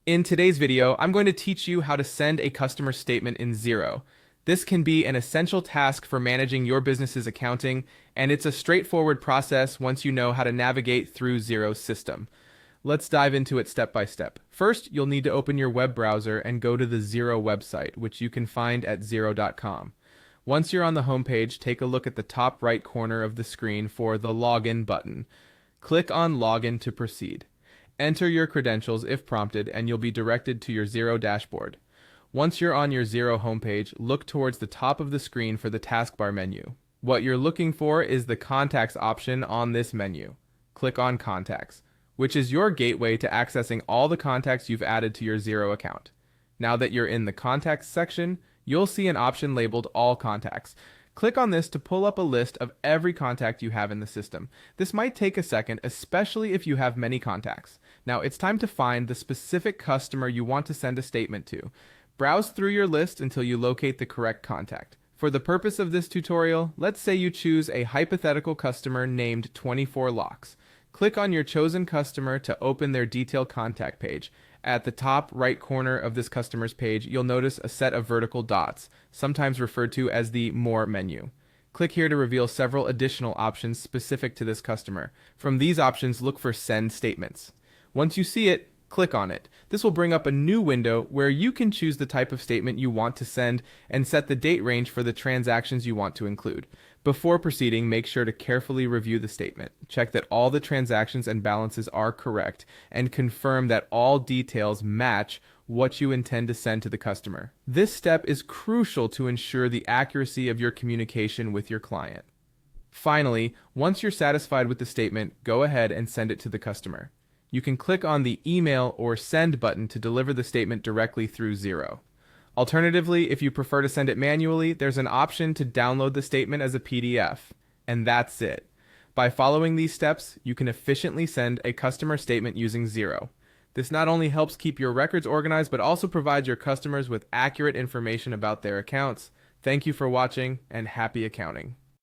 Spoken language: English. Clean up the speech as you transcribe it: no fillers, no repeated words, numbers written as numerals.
In today's video, I'm going to teach you how to send a customer statement in Xero. This can be an essential task for managing your business's accounting, and it's a straightforward process once you know how to navigate through Xero's system. Let's dive into it step by step. First, you'll need to open your web browser and go to the Xero website, which you can find at xero.com. Once you're on the homepage, take a look at the top right corner of the screen for the Login button. Click on Login to proceed. Enter your credentials if prompted, and you'll be directed to your Xero dashboard. Once you're on your Xero homepage, look towards the top of the screen for the taskbar menu. What you're looking for is the Contacts option on this menu. Click on Contacts, which is your gateway to accessing all the contacts you've added to your Xero account. Now that you're in the Contacts section, you'll see an option labeled All Contacts. Click on this to pull up a list of every contact you have in the system. This might take a second, especially if you have many contacts. Now it's time to find the specific customer you want to send a statement to. Browse through your list until you locate the correct contact. For the purpose of this tutorial, let's say you choose a hypothetical customer named 24 Locks. Click on your chosen customer to open their detailed contact page. At the top right corner of this customer's page, you'll notice a set of vertical dots, sometimes referred to as the More menu. Click here to reveal several additional options specific to this customer. From these options, look for Send Statements. Once you see it, click on it. This will bring up a new window where you can choose the type of statement you want to send and set the date range for the transactions you want to include. Before proceeding, make sure to carefully review the statement. Check that all the transactions and balances are correct, and confirm that all details match what you intend to send to the customer. This step is crucial to ensure the accuracy of your communication with your client. Finally, once you're satisfied with the statement, go ahead and send it to the customer. You can click on the Email or Send button to deliver the statement directly through Xero. Alternatively, if you prefer to send it manually, there's an option to download the statement as a PDF. And that's it. By following these steps, you can efficiently send a customer statement using Xero. This not only helps keep your records organized, but also provides your customers with accurate information about their accounts. Thank you for watching, and happy accounting.